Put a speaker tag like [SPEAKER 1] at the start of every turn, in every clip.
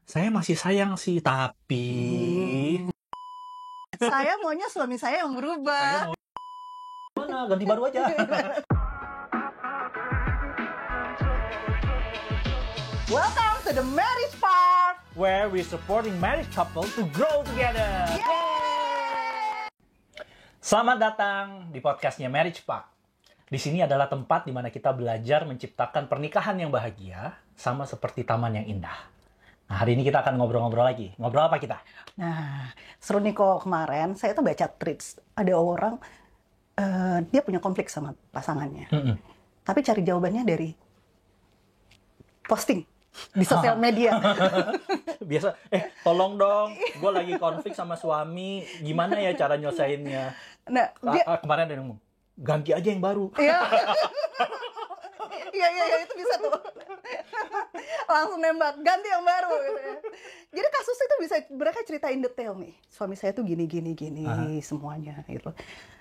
[SPEAKER 1] Saya masih sayang sih, tapi
[SPEAKER 2] Saya maunya suami saya yang berubah.
[SPEAKER 1] mana ganti baru aja.
[SPEAKER 2] Welcome to the Marriage Park.
[SPEAKER 1] Where we supporting married couple to grow together. Selamat datang di podcastnya Marriage Park. Di sini adalah tempat di mana kita belajar menciptakan pernikahan yang bahagia sama seperti taman yang indah. Nah, hari ini kita akan ngobrol-ngobrol lagi. Ngobrol apa kita?
[SPEAKER 2] Nah, seru nih kok kemarin saya tuh baca tweets. Ada orang, dia punya konflik sama pasangannya. Tapi cari jawabannya dari posting di sosial media.
[SPEAKER 1] Biasa, tolong dong, gue lagi konflik sama suami, gimana ya cara nyelesainnya?
[SPEAKER 2] Nah, dia,
[SPEAKER 1] Kemarin ada yang ngomong, ganti aja yang baru.
[SPEAKER 2] Iya, itu bisa tuh. Langsung nembak, ganti yang baru gitu ya. Jadi kasusnya itu bisa mereka ceritain detail nih. Suami saya tuh gini semuanya gitu.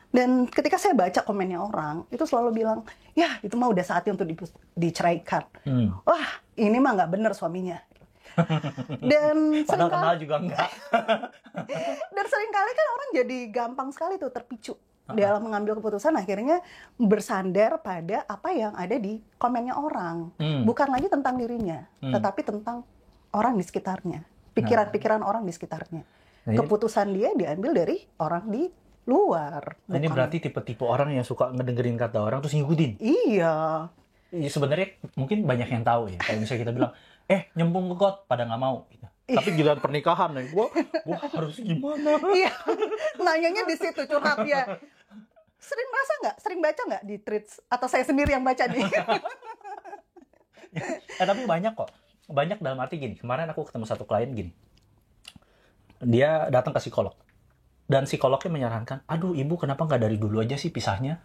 [SPEAKER 2] Dan ketika saya baca komennya orang, itu selalu bilang, ya itu mah udah saatnya untuk diceraikan. Wah, ini mah nggak bener suaminya. Dan
[SPEAKER 1] Padahal kenal juga enggak.
[SPEAKER 2] Dan seringkali kan orang jadi gampang sekali tuh terpicu dalam mengambil keputusan, akhirnya bersandar pada apa yang ada di komennya orang. Bukan lagi tentang dirinya, tetapi tentang orang di sekitarnya, pikiran-pikiran orang di sekitarnya. Keputusan dia diambil dari orang di luar.
[SPEAKER 1] Ini berarti tipe-tipe orang yang suka ngedengerin kata orang terus ngikutin.
[SPEAKER 2] Iya.
[SPEAKER 1] Ya, sebenarnya mungkin banyak yang tahu ya. Kayak misalnya kita bilang, nyembung ke got, pada nggak mau. Gitu. Tapi giliran pernikahan nih, gua harus gimana?
[SPEAKER 2] Iya. Nanyanya di situ curhat ya. Sering merasa nggak? Sering baca nggak di tweets? Atau saya sendiri yang baca nih?
[SPEAKER 1] Tapi banyak kok. Banyak dalam arti gini. Kemarin aku ketemu satu klien gini. Dia datang ke psikolog. Dan psikolognya menyarankan, aduh ibu kenapa nggak dari dulu aja sih pisahnya?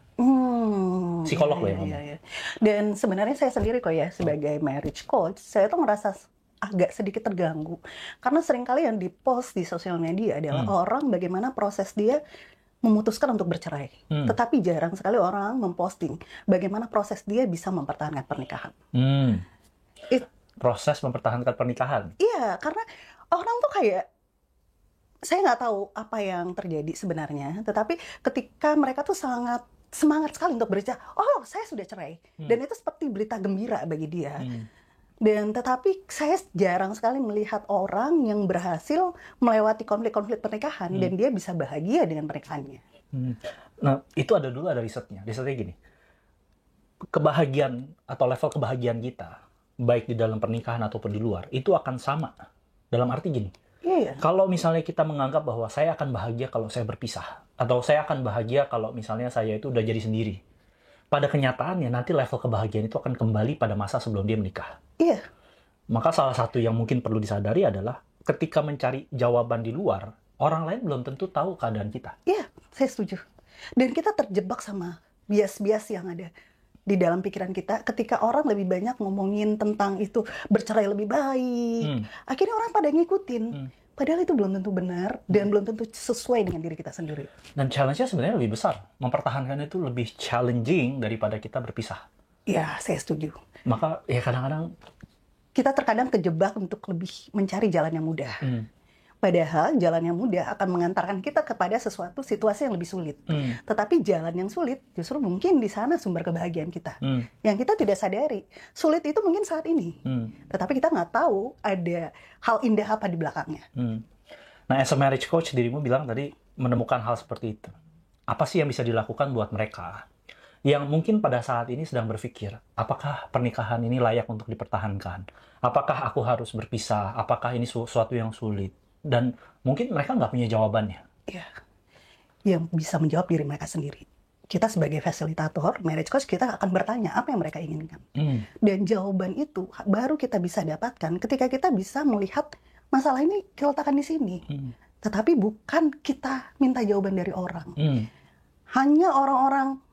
[SPEAKER 1] Psikolog loh yang ngomong.
[SPEAKER 2] Iya. Dan sebenarnya saya sendiri kok ya, sebagai marriage coach, saya tuh ngerasa agak sedikit terganggu. Karena seringkali yang dipost di sosial media adalah orang bagaimana proses dia memutuskan untuk bercerai. Tetapi jarang sekali orang memposting bagaimana proses dia bisa mempertahankan pernikahan.
[SPEAKER 1] Proses mempertahankan pernikahan?
[SPEAKER 2] Iya, karena orang tuh kayak, saya nggak tahu apa yang terjadi sebenarnya, tetapi ketika mereka tuh sangat semangat sekali untuk berbicara, oh saya sudah cerai, dan itu seperti berita gembira bagi dia. Dan tetapi saya jarang sekali melihat orang yang berhasil melewati konflik-konflik pernikahan dan dia bisa bahagia dengan pernikahannya.
[SPEAKER 1] Nah, itu ada risetnya. Risetnya gini, kebahagiaan atau level kebahagiaan kita, baik di dalam pernikahan ataupun di luar, itu akan sama. Dalam arti gini, kalau misalnya kita menganggap bahwa saya akan bahagia kalau saya berpisah, atau saya akan bahagia kalau misalnya saya itu udah jadi sendiri, pada kenyataannya nanti level kebahagiaan itu akan kembali pada masa sebelum dia menikah.
[SPEAKER 2] Iya.
[SPEAKER 1] Maka salah satu yang mungkin perlu disadari adalah ketika mencari jawaban di luar, orang lain belum tentu tahu keadaan kita.
[SPEAKER 2] Iya, saya setuju. Dan kita terjebak sama bias-bias yang ada di dalam pikiran kita ketika orang lebih banyak ngomongin tentang itu bercerai lebih baik. Akhirnya orang pada ngikutin. Padahal itu belum tentu benar dan belum tentu sesuai dengan diri kita sendiri.
[SPEAKER 1] Dan challenge-nya sebenarnya lebih besar. Mempertahankan itu lebih challenging daripada kita berpisah.
[SPEAKER 2] Iya, saya setuju.
[SPEAKER 1] Maka ya kadang-kadang
[SPEAKER 2] kita terkadang terjebak untuk lebih mencari jalan yang mudah. Padahal jalan yang mudah akan mengantarkan kita kepada sesuatu situasi yang lebih sulit. Tetapi jalan yang sulit justru mungkin di sana sumber kebahagiaan kita. Yang kita tidak sadari. Sulit itu mungkin saat ini. Tetapi kita nggak tahu ada hal indah apa di belakangnya.
[SPEAKER 1] Nah, as a marriage coach, dirimu bilang tadi menemukan hal seperti itu. Apa sih yang bisa dilakukan buat mereka yang mungkin pada saat ini sedang berpikir, apakah pernikahan ini layak untuk dipertahankan? Apakah aku harus berpisah? Apakah ini sesuatu yang sulit? Dan mungkin mereka nggak punya jawabannya.
[SPEAKER 2] Iya. Yang bisa menjawab diri mereka sendiri. Kita sebagai fasilitator, marriage coach, kita akan bertanya apa yang mereka inginkan. Dan jawaban itu baru kita bisa dapatkan ketika kita bisa melihat masalah ini diletakkan di sini. Tetapi bukan kita minta jawaban dari orang. Hanya orang-orang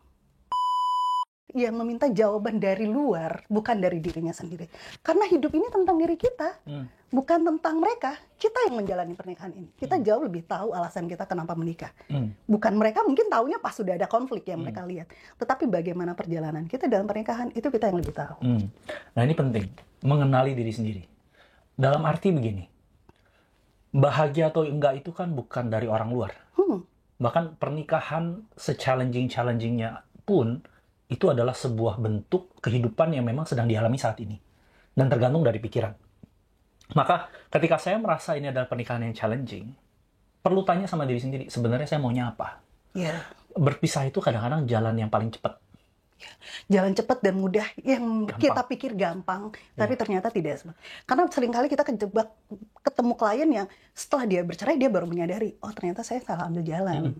[SPEAKER 2] yang meminta jawaban dari luar, bukan dari dirinya sendiri. Karena hidup ini tentang diri kita, bukan tentang mereka. Kita yang menjalani pernikahan ini. Kita jauh lebih tahu alasan kita kenapa menikah. Bukan mereka, mungkin taunya pas sudah ada konflik yang mereka lihat. Tetapi bagaimana perjalanan kita dalam pernikahan, itu kita yang lebih tahu.
[SPEAKER 1] Nah, ini penting, mengenali diri sendiri. Dalam arti begini, bahagia atau enggak itu kan bukan dari orang luar.
[SPEAKER 2] Hmm.
[SPEAKER 1] Bahkan pernikahan se-challenging-challengingnya pun itu adalah sebuah bentuk kehidupan yang memang sedang dialami saat ini. Dan tergantung dari pikiran. Maka ketika saya merasa ini adalah pernikahan yang challenging, perlu tanya sama diri sendiri, sebenarnya saya maunya apa?
[SPEAKER 2] Ya.
[SPEAKER 1] Berpisah itu kadang-kadang jalan yang paling cepat.
[SPEAKER 2] Jalan cepat dan mudah yang
[SPEAKER 1] Gampang.
[SPEAKER 2] kita pikir gampang, tapi ternyata tidak. Karena seringkali kita kejebak ketemu klien yang setelah dia bercerai dia baru menyadari, oh ternyata saya salah ambil jalan.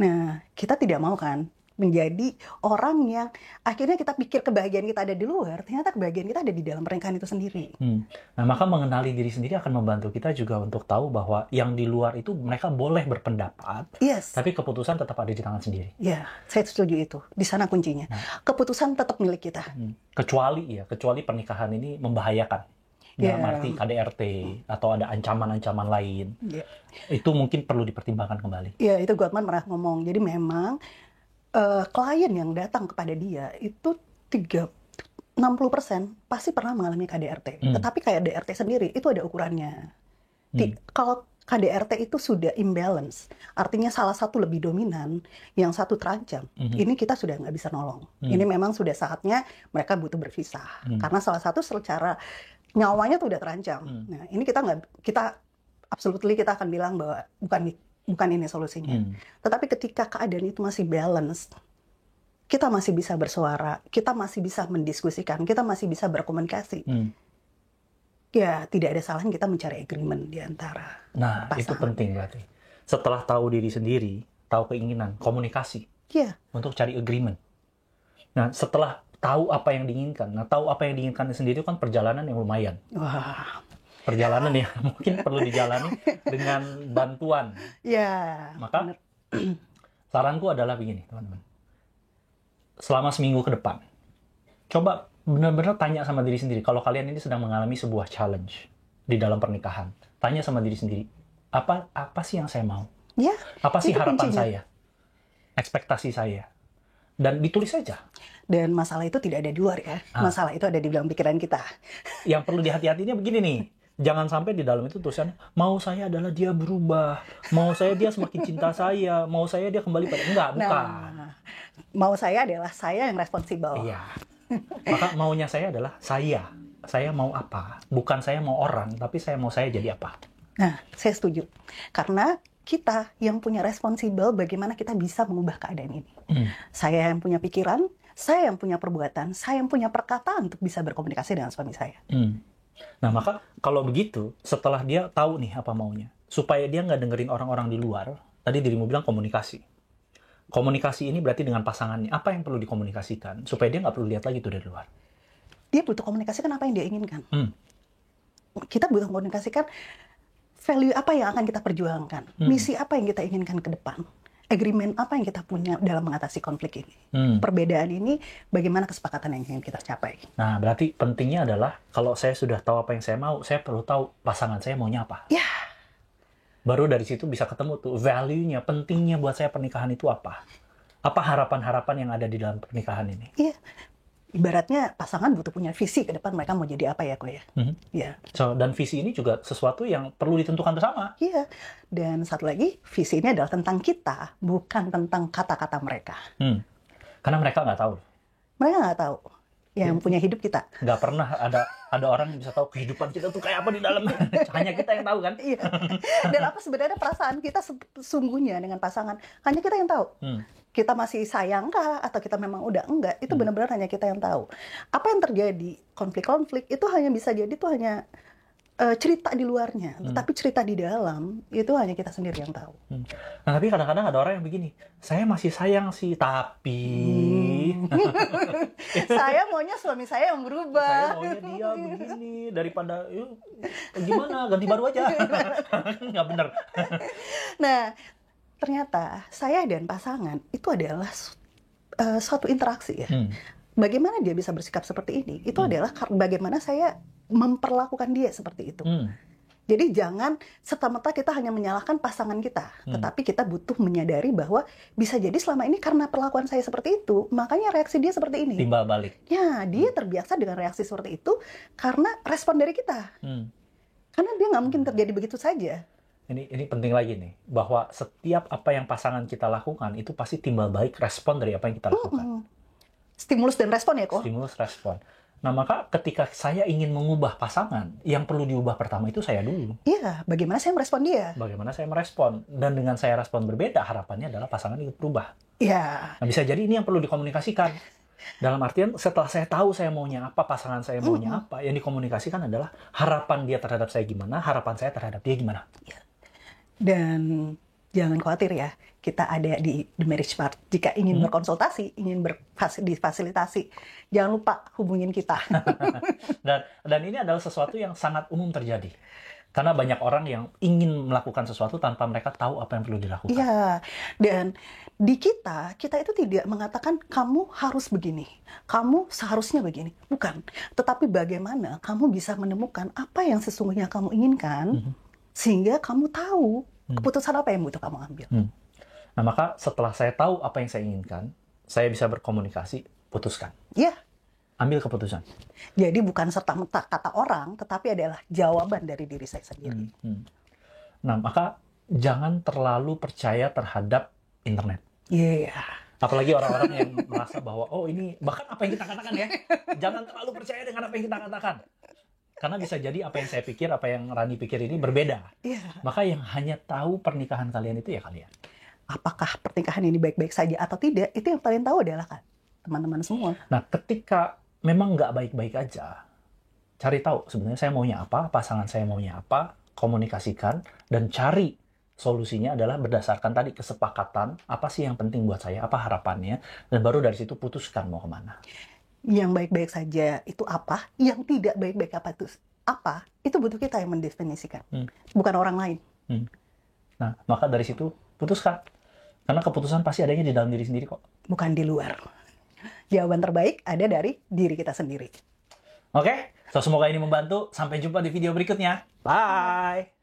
[SPEAKER 2] Nah, kita tidak mau kan menjadi orang yang akhirnya kita pikir kebahagiaan kita ada di luar, ternyata kebahagiaan kita ada di dalam pernikahan itu sendiri.
[SPEAKER 1] Nah, maka mengenali diri sendiri akan membantu kita juga untuk tahu bahwa yang di luar itu mereka boleh berpendapat,
[SPEAKER 2] Yes.
[SPEAKER 1] tapi keputusan tetap ada di tangan sendiri.
[SPEAKER 2] Ya, saya setuju itu. Di sana kuncinya. Keputusan tetap milik kita.
[SPEAKER 1] Kecuali pernikahan ini membahayakan. Dalam arti KDRT atau ada ancaman-ancaman lain.
[SPEAKER 2] Ya.
[SPEAKER 1] Itu mungkin perlu dipertimbangkan kembali.
[SPEAKER 2] Ya, itu Gottman pernah ngomong. Jadi memang klien yang datang kepada dia itu 60% pasti pernah mengalami KDRT. Tetapi KDRT sendiri itu ada ukurannya. Kalau KDRT itu sudah imbalance, artinya salah satu lebih dominan, yang satu terancam. Ini kita sudah nggak bisa nolong. Ini memang sudah saatnya mereka butuh berpisah. Karena salah satu secara nyawanya tuh udah terancam. Nah, ini kita absolutely kita akan bilang bahwa bukan ini solusinya. Tetapi ketika keadaan itu masih balance, kita masih bisa bersuara, kita masih bisa mendiskusikan, kita masih bisa berkomunikasi. Ya, tidak ada salahnya kita mencari agreement di antara pasangan.
[SPEAKER 1] Itu penting berarti. Setelah tahu diri sendiri, tahu keinginan, komunikasi. Untuk cari agreement. Nah, setelah tahu apa yang diinginkan. Nah, tahu apa yang diinginkan sendiri kan perjalanan yang lumayan.
[SPEAKER 2] Wah.
[SPEAKER 1] Perjalanan yang mungkin perlu dijalani dengan bantuan.
[SPEAKER 2] Ya.
[SPEAKER 1] Maka saranku adalah begini, teman-teman. Selama seminggu ke depan, coba benar-benar tanya sama diri sendiri. Kalau kalian ini sedang mengalami sebuah challenge di dalam pernikahan, tanya sama diri sendiri, apa sih yang saya mau?
[SPEAKER 2] Ya.
[SPEAKER 1] Apa sih
[SPEAKER 2] itu
[SPEAKER 1] harapan
[SPEAKER 2] kuncinya.
[SPEAKER 1] saya? Ekspektasi saya? Dan ditulis saja.
[SPEAKER 2] Dan masalah itu tidak ada di luar ya. Masalah itu ada di dalam pikiran kita.
[SPEAKER 1] Yang perlu dihati-hatinya begini nih. Jangan sampai di dalam itu tulisannya, mau saya adalah dia berubah, mau saya dia semakin cinta saya, mau saya dia kembali pada... Enggak, bukan.
[SPEAKER 2] Nah, mau saya adalah saya yang responsibel.
[SPEAKER 1] Iya. Maka maunya saya adalah saya. Saya mau apa? Bukan saya mau orang, tapi saya mau saya jadi apa.
[SPEAKER 2] Nah, saya setuju. Karena kita yang punya responsibel bagaimana kita bisa mengubah keadaan ini. Saya yang punya pikiran, saya yang punya perbuatan, saya yang punya perkataan untuk bisa berkomunikasi dengan suami saya.
[SPEAKER 1] Nah, maka kalau begitu, setelah dia tahu nih apa maunya, supaya dia nggak dengerin orang-orang di luar, tadi dirimu bilang komunikasi. Komunikasi ini berarti dengan pasangannya. Apa yang perlu dikomunikasikan? Supaya dia nggak perlu lihat lagi tuh dari luar.
[SPEAKER 2] Dia butuh komunikasikan apa yang dia inginkan. Kita butuh komunikasikan value apa yang akan kita perjuangkan. Misi apa yang kita inginkan ke depan. Agreement apa yang kita punya dalam mengatasi konflik ini. Perbedaan ini, bagaimana kesepakatan yang ingin kita capai.
[SPEAKER 1] Nah, berarti pentingnya adalah, kalau saya sudah tahu apa yang saya mau, saya perlu tahu pasangan saya maunya apa.
[SPEAKER 2] Ya.
[SPEAKER 1] Baru dari situ bisa ketemu tuh value-nya, pentingnya buat saya pernikahan itu apa. Apa harapan-harapan yang ada di dalam pernikahan ini.
[SPEAKER 2] Iya. Ibaratnya pasangan butuh punya visi ke depan mereka mau jadi apa ya, kok ya. Ya.
[SPEAKER 1] Dan visi ini juga sesuatu yang perlu ditentukan bersama.
[SPEAKER 2] Iya. Dan satu lagi, visi ini adalah tentang kita, bukan tentang kata-kata mereka.
[SPEAKER 1] Karena mereka nggak tahu.
[SPEAKER 2] Mereka nggak tahu. Yang punya hidup kita.
[SPEAKER 1] Nggak pernah ada orang yang bisa tahu kehidupan kita tuh kayak apa di dalamnya. Hanya kita yang tahu kan.
[SPEAKER 2] Iya. Dan apa sebenarnya perasaan kita sesungguhnya dengan pasangan, hanya kita yang tahu. Kita masih sayang kah atau kita memang udah enggak, itu benar-benar hanya kita yang tahu. Apa yang terjadi, konflik-konflik itu hanya bisa jadi tuh hanya cerita di luarnya, tetapi cerita di dalam itu hanya kita sendiri yang tahu.
[SPEAKER 1] Nah, tapi kadang-kadang ada orang yang begini, saya masih sayang sih, tapi
[SPEAKER 2] saya maunya suami saya yang berubah.
[SPEAKER 1] saya maunya dia begini, daripada gimana, ganti baru aja. Nggak bener.
[SPEAKER 2] Nah, ternyata saya dan pasangan itu adalah suatu interaksi ya. Bagaimana dia bisa bersikap seperti ini, itu adalah bagaimana saya memperlakukan dia seperti itu. Jadi jangan serta-merta kita hanya menyalahkan pasangan kita, tetapi kita butuh menyadari bahwa bisa jadi selama ini karena perlakuan saya seperti itu, makanya reaksi dia seperti ini.
[SPEAKER 1] Timbal balik.
[SPEAKER 2] Ya, dia terbiasa dengan reaksi seperti itu karena respon dari kita. Karena dia nggak mungkin terjadi begitu saja.
[SPEAKER 1] Ini penting lagi nih, bahwa setiap apa yang pasangan kita lakukan itu pasti timbal balik respon dari apa yang kita lakukan.
[SPEAKER 2] Stimulus dan respon ya kok.
[SPEAKER 1] Stimulus respon. Nah, maka ketika saya ingin mengubah pasangan, yang perlu diubah pertama itu saya dulu.
[SPEAKER 2] Iya, bagaimana saya merespon dia?
[SPEAKER 1] Bagaimana saya merespon. Dan dengan saya respon berbeda, harapannya adalah pasangan ikut berubah.
[SPEAKER 2] Iya.
[SPEAKER 1] Nah, bisa jadi ini yang perlu dikomunikasikan. Dalam artian, setelah saya tahu saya maunya apa, pasangan saya maunya apa, yang dikomunikasikan adalah harapan dia terhadap saya gimana, harapan saya terhadap dia gimana.
[SPEAKER 2] Dan jangan khawatir ya, kita ada di The Marriage Mart. Jika ingin berkonsultasi, ingin difasilitasi, jangan lupa hubungin kita.
[SPEAKER 1] Dan ini adalah sesuatu yang sangat umum terjadi. Karena banyak orang yang ingin melakukan sesuatu tanpa mereka tahu apa yang perlu dilakukan.
[SPEAKER 2] Iya, dan di kita itu tidak mengatakan kamu harus begini, kamu seharusnya begini. Bukan, tetapi bagaimana kamu bisa menemukan apa yang sesungguhnya kamu inginkan, sehingga kamu tahu keputusan apa yang butuh kamu ambil.
[SPEAKER 1] Nah, maka setelah saya tahu apa yang saya inginkan, saya bisa berkomunikasi, putuskan.
[SPEAKER 2] Iya.
[SPEAKER 1] Ambil keputusan.
[SPEAKER 2] Jadi bukan serta-merta kata orang, tetapi adalah jawaban dari diri saya sendiri.
[SPEAKER 1] Nah, maka jangan terlalu percaya terhadap internet.
[SPEAKER 2] Iya.
[SPEAKER 1] Apalagi orang-orang yang merasa bahwa, oh ini, bahkan apa yang kita katakan ya, jangan terlalu percaya dengan apa yang kita katakan. Karena bisa jadi apa yang saya pikir, apa yang Rani pikir ini berbeda.
[SPEAKER 2] Iya.
[SPEAKER 1] Maka yang hanya tahu pernikahan kalian itu ya kalian.
[SPEAKER 2] Apakah pernikahan ini baik-baik saja atau tidak, itu yang paling tahu adalah kan teman-teman semua.
[SPEAKER 1] Nah, ketika memang nggak baik-baik aja, cari tahu sebenarnya saya maunya apa, pasangan saya maunya apa, komunikasikan, dan cari solusinya adalah berdasarkan tadi kesepakatan, apa sih yang penting buat saya, apa harapannya, dan baru dari situ putuskan mau kemana.
[SPEAKER 2] Yang baik-baik saja itu apa, yang tidak baik-baik apa, itu butuh kita yang mendefinisikan, bukan orang lain.
[SPEAKER 1] Nah, maka dari situ putuskan. Karena keputusan pasti adanya di dalam diri sendiri kok.
[SPEAKER 2] Bukan di luar. Jawaban terbaik ada dari diri kita sendiri.
[SPEAKER 1] Oke, so semoga ini membantu. Sampai jumpa di video berikutnya. Bye!